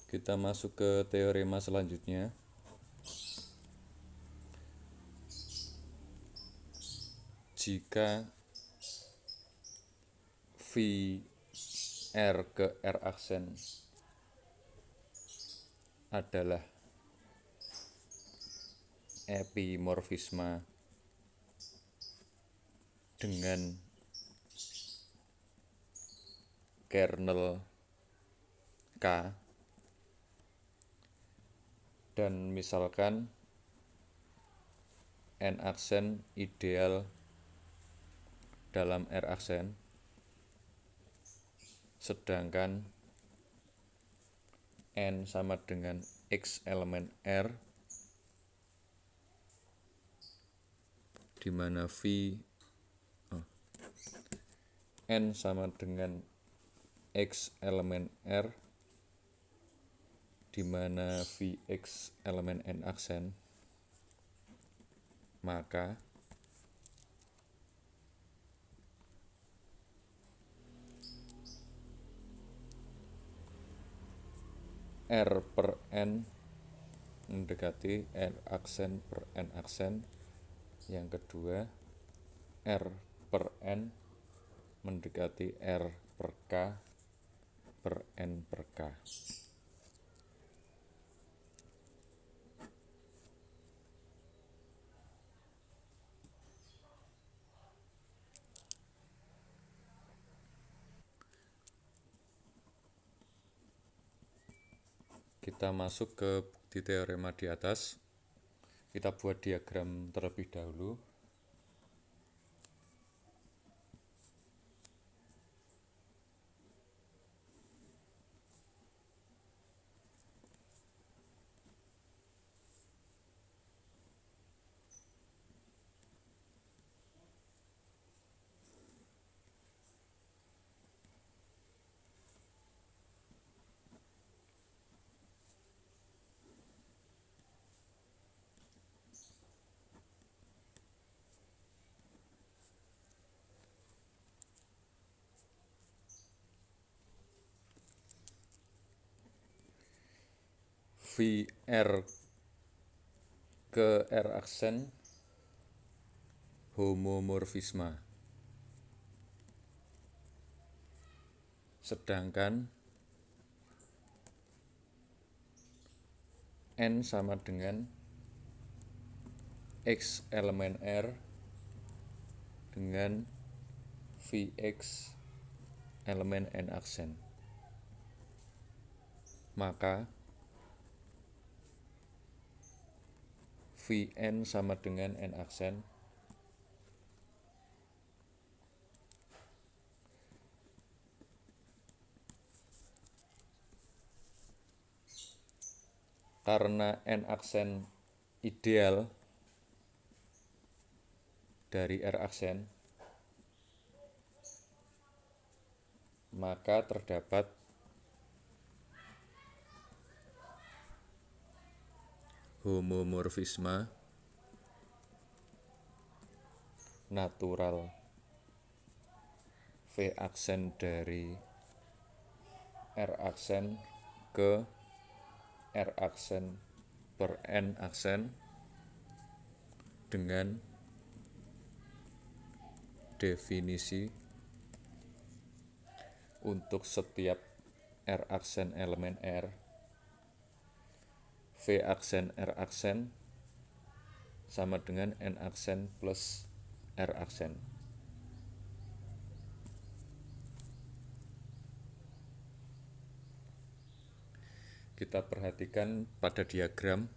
Kita masuk ke teorema selanjutnya. Jika V R ke R aksen adalah epimorfisma dengan kernel K, dan misalkan N aksen ideal dalam R aksen, sedangkan N sama dengan X elemen R, di mana N sama dengan X elemen R, di mana Vx elemen N aksen, maka R per N mendekati R aksen per N aksen. Yang kedua, R per N mendekati R per K per N per K. Kita masuk ke bukti teorema di atas. Kita buat diagram terlebih dahulu. VR ke R aksen homomorfisme, sedangkan N sama dengan X elemen R dengan Vx elemen N aksen, maka Vn sama dengan N aksen karena N aksen ideal dari R aksen, maka terdapat homomorfisme natural V aksen dari R aksen ke R aksen per N aksen dengan definisi untuk setiap R aksen elemen R, V aksen R aksen sama dengan N aksen plus R aksen. Kita perhatikan pada diagram,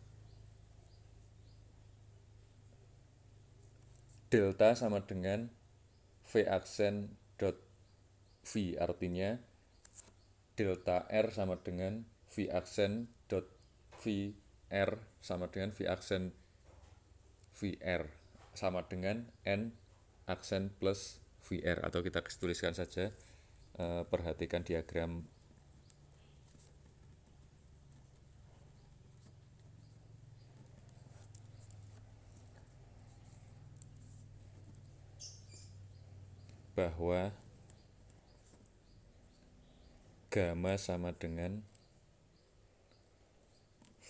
delta sama dengan V aksen dot V, artinya delta R sama dengan V aksen dot V R sama dengan V aksen VR sama dengan N aksen plus VR, atau kita tuliskan saja. Perhatikan diagram bahwa gamma sama dengan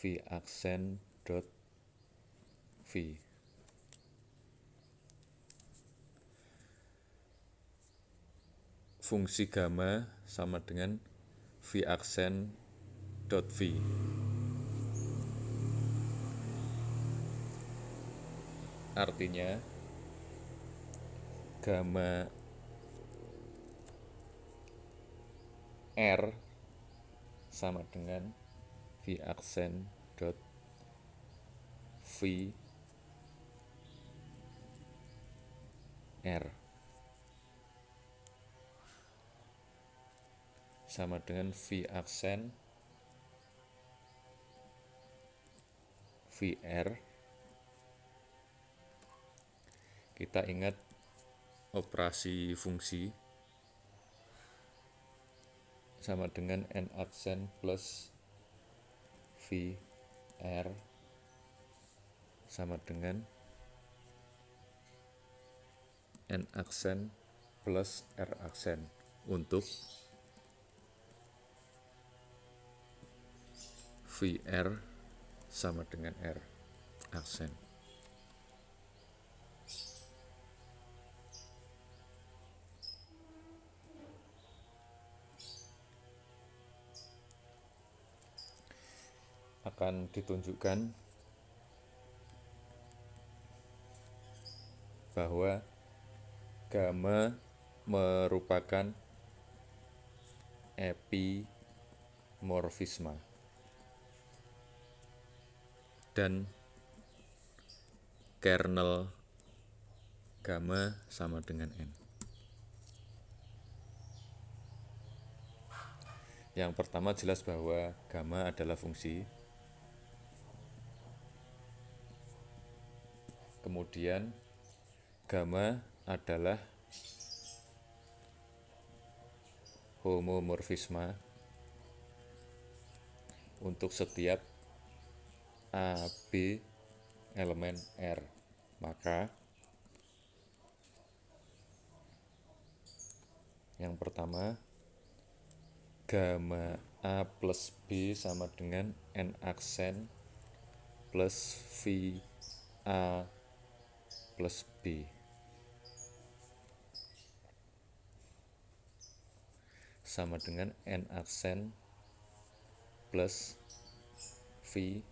v aksen dot v. Fungsi gamma sama dengan v aksen dot v. Artinya gamma R sama dengan v aksen dot v R sama dengan v aksen VR. Kita ingat operasi fungsi sama dengan n aksen plus VR sama dengan n aksen plus R aksen untuk VR sama dengan R aksen. Akan ditunjukkan bahwa gamma merupakan epimorfisme dan kernel gamma sama dengan N. Yang pertama jelas bahwa gamma adalah fungsi. Kemudian gamma adalah homomorfisme untuk setiap AB elemen R. Maka yang pertama, gamma A plus B sama dengan N aksen plus V A plus B sama dengan N aksen plus V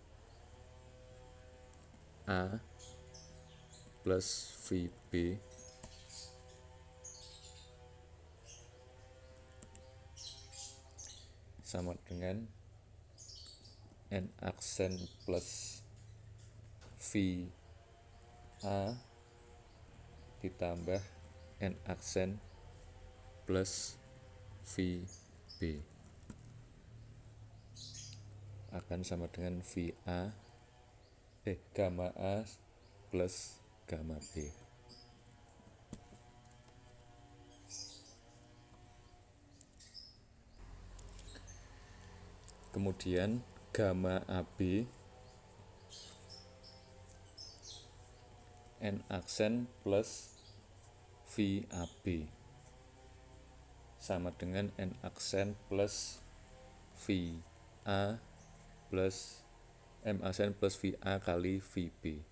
A plus VB sama dengan N aksen plus V A ditambah N aksen plus VB akan sama dengan gamma A plus gamma B. Kemudian gamma AB N aksen plus VAB sama dengan N aksen plus VA plus M aksen plus VA kali VB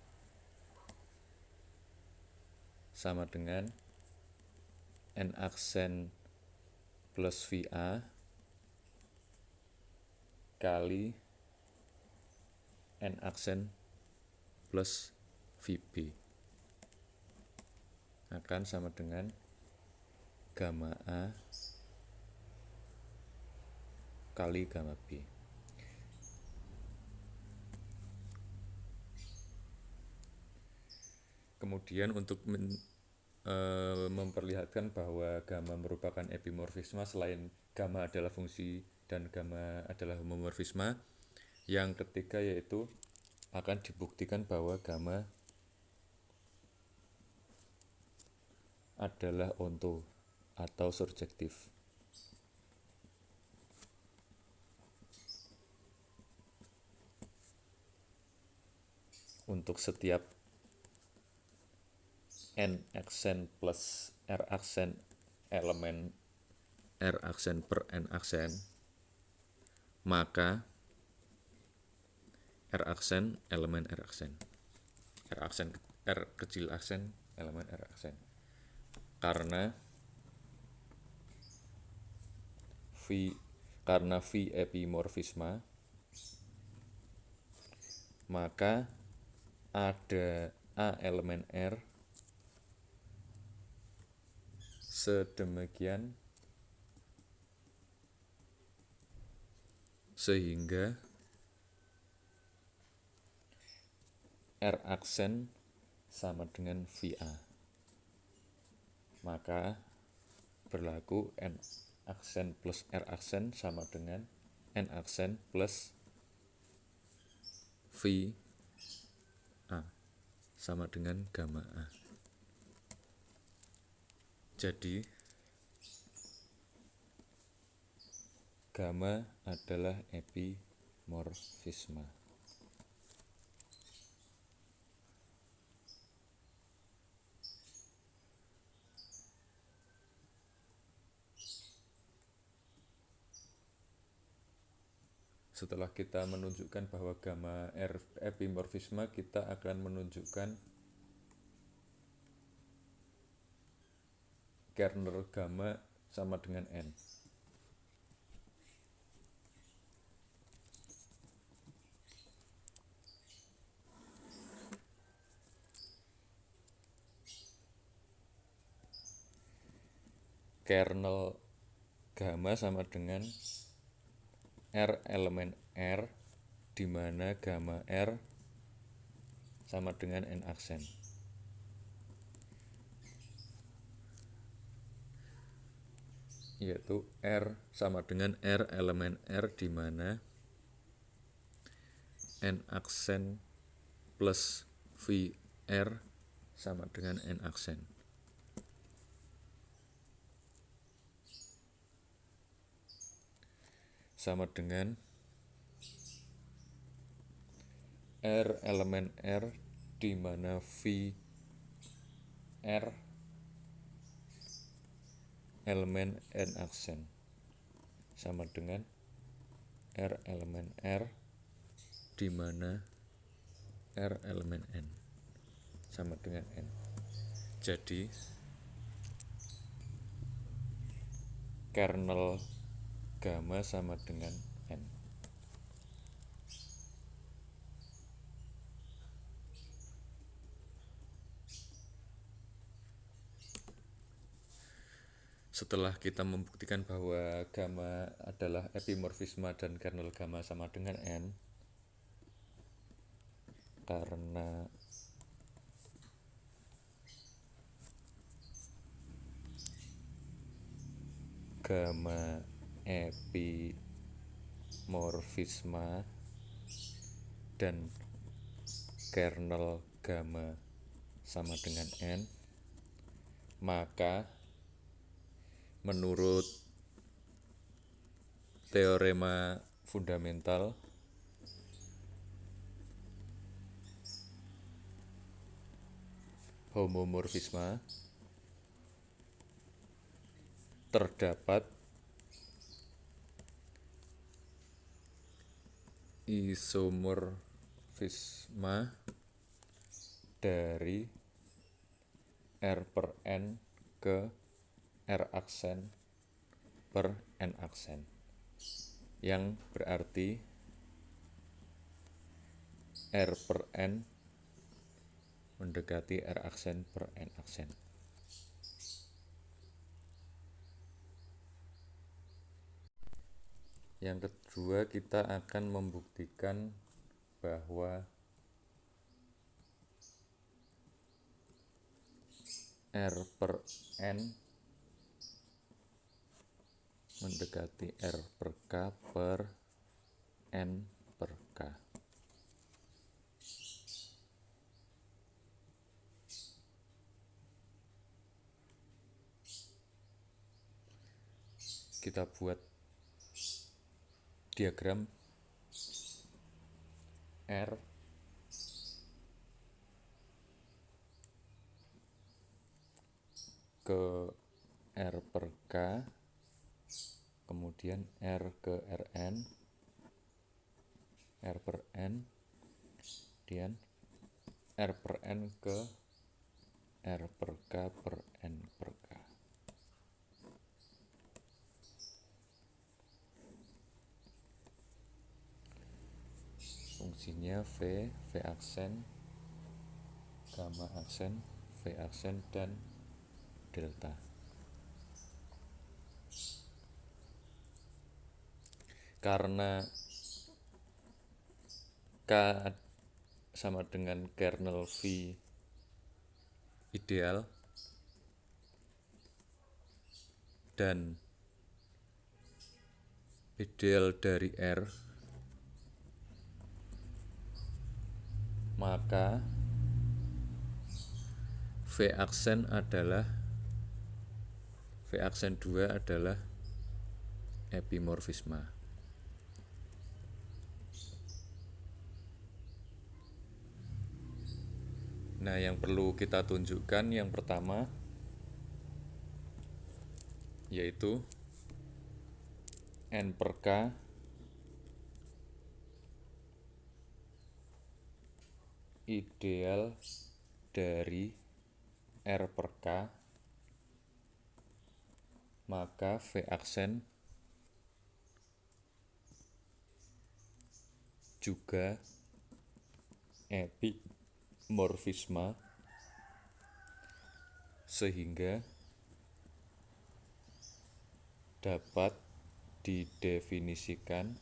sama dengan N aksen plus VA kali N aksen plus VB akan sama dengan gamma A kali gamma B. Kemudian untuk memperlihatkan bahwa gamma merupakan epimorfisme, selain gamma adalah fungsi dan gamma adalah homomorfisme, yang ketiga yaitu akan dibuktikan bahwa gamma adalah onto atau surjektif. Untuk setiap N aksen plus R aksen elemen R aksen per N aksen, maka R aksen elemen R aksen. R kecil aksen elemen R aksen. Karena V epimorfisma, maka ada A elemen R sedemikian sehingga R aksen sama dengan VA. Maka berlaku N aksen plus R aksen sama dengan N aksen plus VA sama dengan gamma A. Jadi gamma adalah epimorfisme. Setelah kita menunjukkan bahwa gamma R epimorfisme, kita akan menunjukkan kernel gamma sama dengan N. Kernel gamma sama dengan R elemen R, di mana gamma R sama dengan N aksen. Yaitu R sama dengan R elemen R, di mana N aksen plus VR sama dengan N aksen. Sama dengan R elemen R, di mana VR elemen N aksen sama dengan R elemen R, di mana R elemen N sama dengan N. Jadi kernel gamma sama dengan N. Setelah kita membuktikan bahwa gamma adalah epimorfisme dan kernel gamma sama dengan N, karena gamma epimorfisme dan kernel gamma sama dengan N, maka menurut teorema fundamental homomorfisme, terdapat isomorfisme dari R per N ke R aksen per N aksen, yang berarti R per N mendekati R aksen per N aksen. Yang kedua, kita akan membuktikan bahwa R per N mendekati R per K per N per K. Kita buat diagram R ke R per K, kemudian R ke Rn, R per N, kemudian R per N ke R per K per N per K. Fungsinya V aksen, gamma aksen, V aksen, dan delta. Karena K sama dengan kernel V ideal dan ideal dari R, maka V aksen 2 adalah epimorfisme. Nah, yang perlu kita tunjukkan yang pertama yaitu N per K ideal dari R per K, maka V aksen juga epimorfisme, sehingga dapat didefinisikan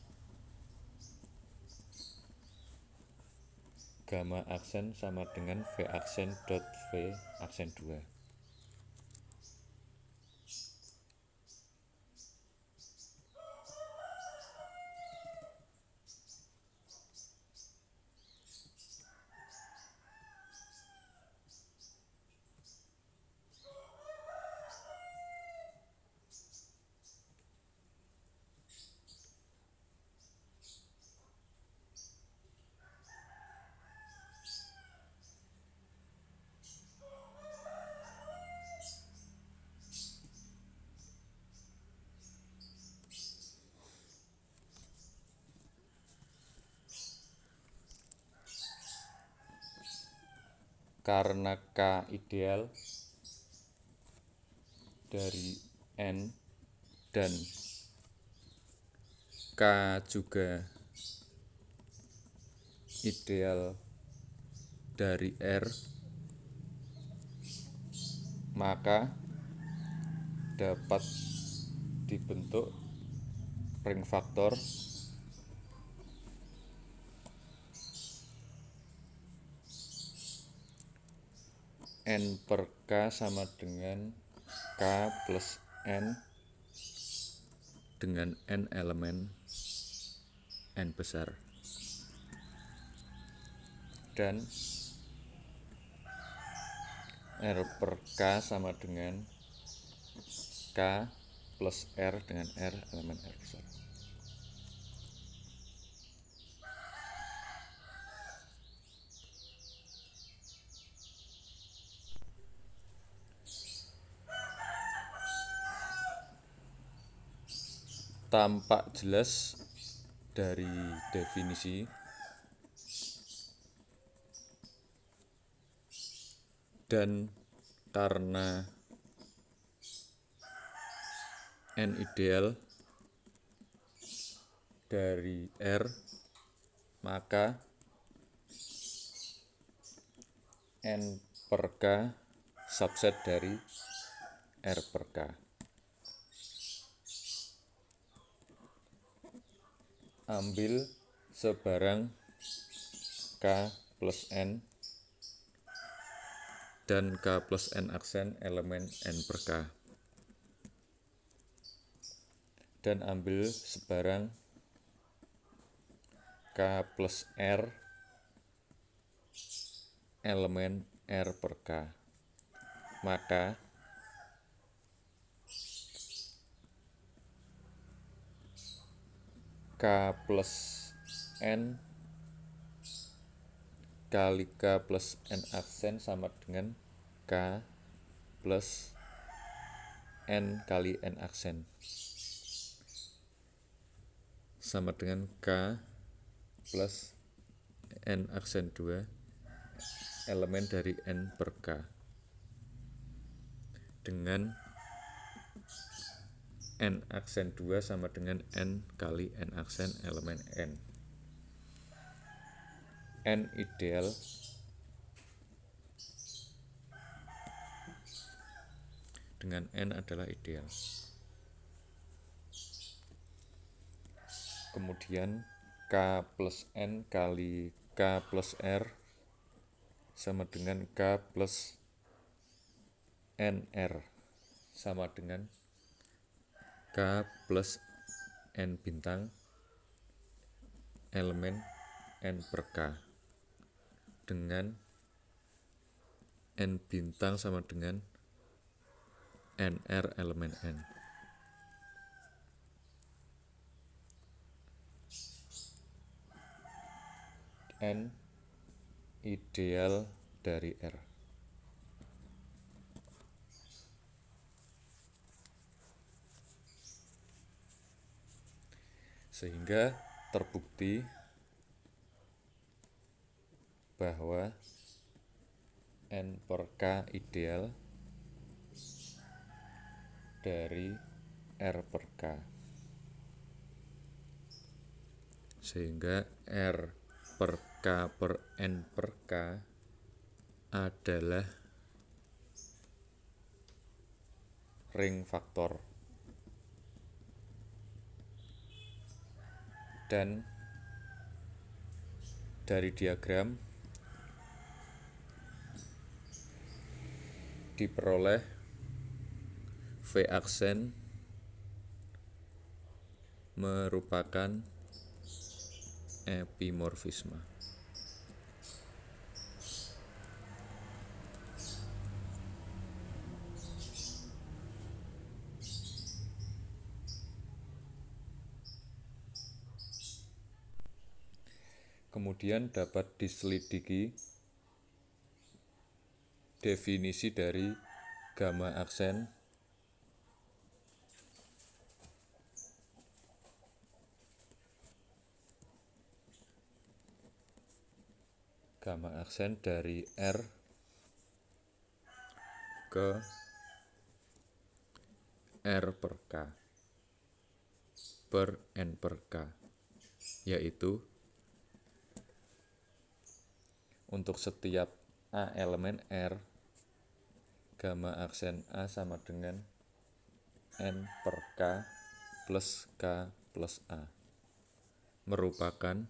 gamma aksen sama dengan V aksen dot V aksen 2. Karena K ideal dari N dan K juga ideal dari R, maka dapat dibentuk ring faktor N per K sama dengan K plus N dengan N elemen N besar, dan R per K sama dengan K plus R dengan R elemen R besar. Tampak jelas dari definisi dan karena N ideal dari R, maka N per K subset dari R per K. Ambil sebarang K plus N dan K plus N aksen elemen N per K, dan ambil sebarang K plus R elemen R per K, maka K plus N kali K plus N aksen sama dengan K plus N kali N aksen, sama dengan K plus n aksen 2 elemen dari n per k dengan n aksen 2 sama dengan n kali n aksen elemen n ideal dengan n adalah ideal. Kemudian K plus N kali K plus R sama dengan K plus NR sama dengan K plus N bintang elemen N per K dengan N bintang sama dengan NR elemen N. N ideal dari R. Sehingga terbukti bahwa N per K ideal dari R per K. Sehingga R per K per N per K adalah ring faktor. Dan dari diagram diperoleh V aksen merupakan epimorfisme. Kemudian dapat diselidiki definisi dari gamma aksen dari R ke R per K per N per K, yaitu untuk setiap A elemen R, gamma aksen A sama dengan N per K plus K plus A, merupakan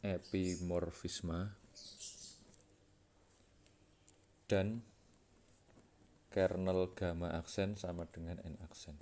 epimorfisme dan kernel gamma aksen sama dengan N aksen.